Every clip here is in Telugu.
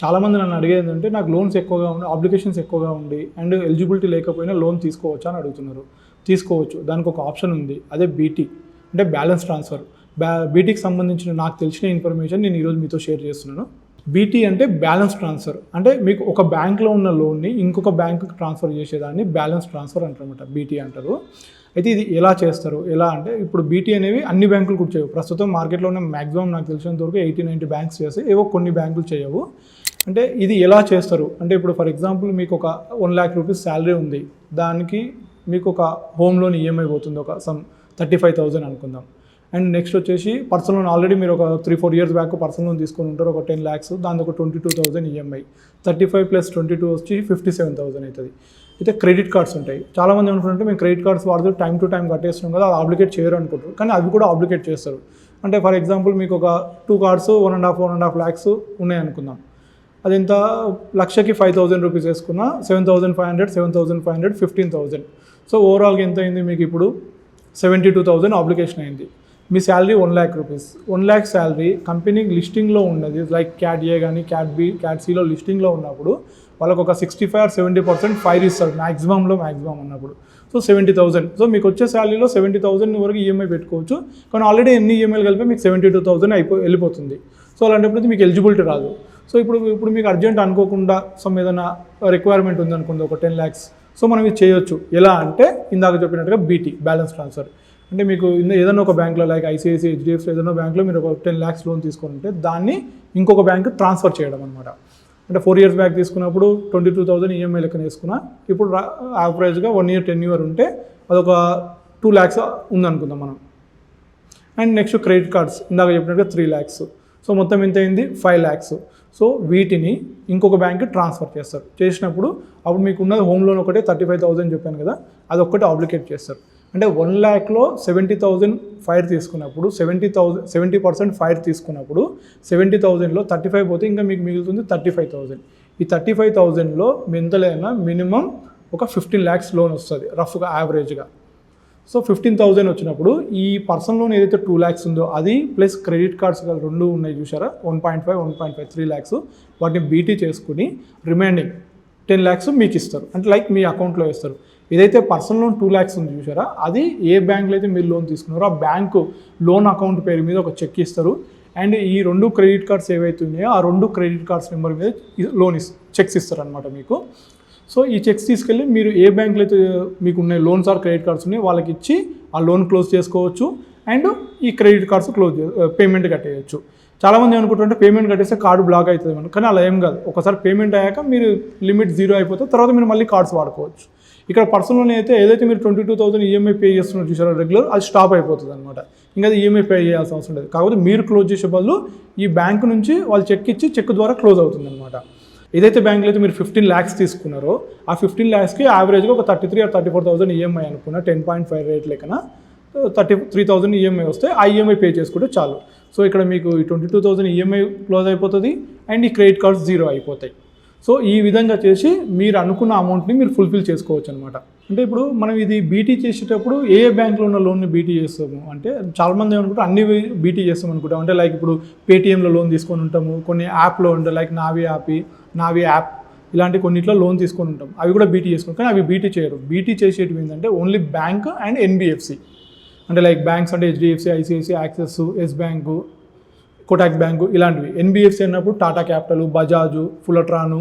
చాలామంది నన్ను అడిగేది ఏంటంటే నాకు లోన్స్ ఎక్కువగా ఉండి అప్లికేషన్స్ ఎక్కువగా ఉండి అండ్ ఎలిజిబిలిటీ లేకపోయినా లోన్ తీసుకోవచ్చా అని అడుగుతున్నారు. తీసుకోవచ్చు, దానికి ఒక ఆప్షన్ ఉంది, అదే బీటీ అంటే బ్యాలెన్స్ ట్రాన్స్ఫర్. బీటీకి సంబంధించిన నాకు తెలిసిన ఇన్ఫర్మేషన్ నేను ఈరోజు మీతో షేర్ చేస్తున్నాను. బీటీ అంటే బ్యాలెన్స్ ట్రాన్స్ఫర్, అంటే మీకు ఒక బ్యాంక్లో ఉన్న లోన్ని ఇంకొక బ్యాంకుకి ట్రాన్స్ఫర్ చేసేదాన్ని బ్యాలెన్స్ ట్రాన్స్ఫర్ అంటారన్నమాట, బీటీ అంటారు. అయితే ఇది ఎలా చేస్తారు, ఎలా అంటే ఇప్పుడు బీటీ అనేవి అన్ని బ్యాంకులు కూడా చేయవు. ప్రస్తుతం మార్కెట్లో ఉన్న మ్యాక్సిమం నాకు తెలిసినంత వరకు 80-90 బ్యాంక్స్ చేస్తాయి, ఏవో కొన్ని బ్యాంకులు చేయవు. అంటే ఇది ఎలా చేస్తారు అంటే ఇప్పుడు ఫర్ ఎగ్జాంపుల్ మీకు ఒక 1 lakh రూపీస్ శాలరీ ఉంది, దానికి మీకు ఒక హోమ్ లోన్ ఈఎంఐ పోతుంది, ఒక సమ్ 35,000 అనుకుందాం. అండ్ నెక్స్ట్ వచ్చేసి పర్సనల్ లోన్, ఆల్రెడీ మీరు ఒక 3-4 years బ్యాక్ పర్సనల్ లోన్ తీసుకొని ఉంటారు, ఒక 10 lakhs, దాని ఒక 22,000 ఈఎంఐ, 35 + 22 వచ్చి 57,000 అవుతుంది. అయితే క్రెడిట్ కార్డ్స్ ఉంటాయి. చాలామంది అనుకుంటుంటే మేము క్రెడిట్ కార్డ్స్ వాడుతూ టైం టు టైం కట్టేస్తున్నాం కదా, అది ఆబ్లికేట్ చేయరు అనుకుంటారు, కానీ అవి కూడా ఆబ్లికేట్ చేస్తారు. అంటే ఫర్ ఎగ్జాంపుల్ మీకు ఒక 2 కార్డ్స్ 1.5 lakhs ఉన్నాయి అనుకుందాం, అది ఎంత లక్షకి 5,000 రూపీస్ వేసుకున్నా 7,500, 7,500, 15,000. సో ఓవరాల్గా ఎంత అయింది మీకు ఇప్పుడు 72,000 ఆబ్లికేషన్ అయింది. మీ salary 1 lakh rupees, 1 lakh salary company లిస్టింగ్లో ఉన్నది, లైక్ క్యాట్ ఏ కానీ క్యాట్ బి క్యాట్ సిలో లిస్టింగ్లో ఉన్నప్పుడు వాళ్ళకు ఒక 65 or 70% ఫైర్ ఇస్తారు మ్యాక్సిమం ఉన్నప్పుడు. సో 70,000, సో మీకు వచ్చే శాలరీలో 70,000 వరకు ఈఎంఐ పెట్టుకోవచ్చు, కానీ ఆల్రెడీ ఎన్ని ఈఎంఐలు కలిపి మీకు 72,000 వెళ్ళిపోతుంది. సో అలాంటప్పుడు మీకు ఎలిజిబిలిటీ రాదు. సో ఇప్పుడు మీకు అర్జెంట్ అనుకోకుండా సమ్ ఏదైనా రిక్వైర్మెంట్ ఉంది అనుకుంది, ఒక 10 lakhs, సో మనం ఇది చేయొచ్చు. ఎలా అంటే ఇందాక చెప్పినట్టుగా బీటీ బ్యాలెన్స్ ట్రాన్స్ఫర్, అంటే మీకు ఏదైనా ఒక బ్యాంక్లో లైక్ ఐసిఐసిఐ, హెచ్డిఎఫ్సి ఏదైనా బ్యాంక్లో మీరు ఒక 10 lakhs లోన్ తీసుకొని ఉంటే దాన్ని ఇంకొక బ్యాంక్ ట్రాన్స్ఫర్ చేయడం అనమాట. అంటే 4 years బ్యాక్ తీసుకున్నప్పుడు 22,000 ఈఎంఐ లెక్కన వేసుకున్నా, ఇప్పుడు యావరేజ్గా 1 year tenure ఉంటే అదొక 2 lakhs ఉందనుకుందాం మనం. అండ్ నెక్స్ట్ క్రెడిట్ కార్డ్స్ ఇందాక చెప్పినట్టుగా 3 lakhs, సో మొత్తం ఎంత అయింది 5 lakhs. సో వీటిని ఇంకొక బ్యాంక్కి ట్రాన్స్ఫర్ చేస్తారు. చేసినప్పుడు అప్పుడు మీకు ఉన్నది హోమ్ లోన్ ఒకటే 35,000 చెప్పాను కదా, అది ఒక్కటే ఆబ్లికేట్ చేస్తారు. అంటే 1 lakhలో 70,000 ఫైర్ తీసుకున్నప్పుడు 70% ఫైర్ తీసుకున్నప్పుడు 70,000లో 35 పోతే ఇంకా మీకు మిగులుతుంది 35,000. ఈ 35,000లో ఎంతలైనా మినిమం ఒక 15 lakhs లోన్ వస్తుంది రఫ్గా యావరేజ్గా. సో 15,000 వచ్చినప్పుడు ఈ పర్సనల్ లోన్ ఏదైతే 2 lakhs ఉందో అది ప్లస్ క్రెడిట్ కార్డ్స్ రెండు ఉన్నాయి చూసారా, 1.5, 1.5, 3 lakhs, వాటిని బీటీ చేసుకుని రిమైనింగ్ 10 lakhs మీకు ఇస్తారు, అంటే లైక్ మీ అకౌంట్లో వేస్తారు. ఏదైతే పర్సనల్ లోన్ 2 lakhs ఉంది చూసారా, అది ఏ బ్యాంక్లో అయితే మీరు లోన్ తీసుకున్నారో ఆ బ్యాంకు లోన్ అకౌంట్ పేరు మీద ఒక చెక్ ఇస్తారు. అండ్ ఈ 2 క్రెడిట్ కార్డ్స్ ఏవైతే ఉన్నాయో ఆ 2 క్రెడిట్ కార్డ్స్ నెంబర్ మీద చెక్స్ ఇస్తారు అనమాట మీకు. సో ఈ చెక్స్ తీసుకెళ్ళి మీరు ఏ బ్యాంకులో అయితే మీకు ఉన్నాయి లోన్స్ ఆర్ క్రెడిట్ కార్డ్స్ ఉన్నాయి వాళ్ళకి ఇచ్చి ఆ లోన్ క్లోజ్ చేసుకోవచ్చు అండ్ ఈ క్రెడిట్ కార్డ్స్ పేమెంట్ కట్టేయచ్చు. చాలామంది అనుకుంటుంటే పేమెంట్ కట్టేస్తే కార్డు బ్లాక్ అవుతుంది మనం, కానీ అలా ఏం కాదు. ఒకసారి పేమెంట్ అయ్యాక మీరు లిమిట్ 0 అయిపోతే తర్వాత మీరు మళ్ళీ కార్డ్స్ వాడుకోవచ్చు. ఇక్కడ పర్సనల్ లోన్ అయితే ఏదైతే మీరు 22,000 ఈఎంఐ పే చేస్తున్నారు చూసారో రెగ్యులర్, అది స్టాప్ అయిపోతుంది అనమాట. ఇంకా అది ఈఎంఐ పే చేయాల్సిన అవసరం లేదు. కాకపోతే మీరు క్లోజ్ చేసే బదులు ఈ బ్యాంకు నుంచి వాళ్ళు చెక్ ఇచ్చి చెక్ ద్వారా క్లోజ్ అవుతుంది అనమాట. ఏదైతే బ్యాంకులో అయితే మీరు 15 lakhs తీసుకున్నారో ఆ 15 lakhsకి యావరేజ్గా ఒక 33,000 or 34,000 ఈఎంఐ అనుకున్న 10.5 రేట్ లెక్కన 33,000 ఈఎంఐ వస్తే ఆ ఈఎంఐ పే చేసుకుంటే చాలు. సో ఇక్కడ మీకు ఈ 22,000 ఈఎంఐ క్లోజ్ అయిపోతుంది అండ్ ఈ క్రెడిట్ కార్డ్స్ 0 అయిపోతాయి. సో ఈ విధంగా చేసి మీరు అనుకున్న అమౌంట్ని మీరు ఫుల్ఫిల్ చేసుకోవచ్చు అనమాట. అంటే ఇప్పుడు మనం ఇది బీటీ చేసేటప్పుడు ఏ బ్యాంక్లో ఉన్న లోన్ని బీటీ చేస్తాము అంటే చాలామంది అనుకుంటే అన్ని బీటీ చేస్తాం అనుకుంటాం. అంటే లైక్ ఇప్పుడు పేటీఎంలో లోన్ తీసుకొని ఉంటాము, కొన్ని యాప్లో ఉంటాయి లైక్ నావి యాప్ ఇలాంటి కొన్నిట్లో లోన్ తీసుకొని ఉంటాం, అవి కూడా బీటీ చేసుకుంటాం. కానీ అవి బీటీ చేయరు. బీటీ చేసేటివి ఏంటంటే ఓన్లీ బ్యాంక్ అండ్ ఎన్బిఎఫ్సి, అంటే లైక్ బ్యాంక్స్ అంటే HDFC, ICICI, Axis, yes bank, Kotak bank ఇలాంటివి. ఎన్బిఎఫ్సి అన్నప్పుడు టాటా క్యాపిటల్, బజాజు, ఫులట్రాను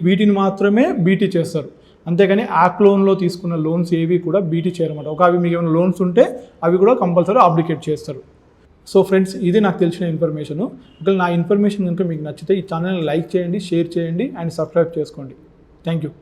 వీటిని మాత్రమే బీటీ చేస్తారు. అంతేగాని యాప్ లోన్లో తీసుకున్న లోన్స్ ఏవి కూడా బీటీ చేయరన్నమాట. ఒక అవి మీకు ఏమైనా లోన్స్ ఉంటే అవి కూడా కంపల్సరీ ఆబ్లికేట్ చేస్తారు. సో ఫ్రెండ్స్, ఇది నాకు తెలిసిన ఇన్ఫర్మేషను. ఒకవేళ నా ఇన్ఫర్మేషన్ కనుక మీకు నచ్చితే ఈ ఛానల్ని లైక్ చేయండి, షేర్ చేయండి అండ్ సబ్స్క్రైబ్ చేసుకోండి. Thank you.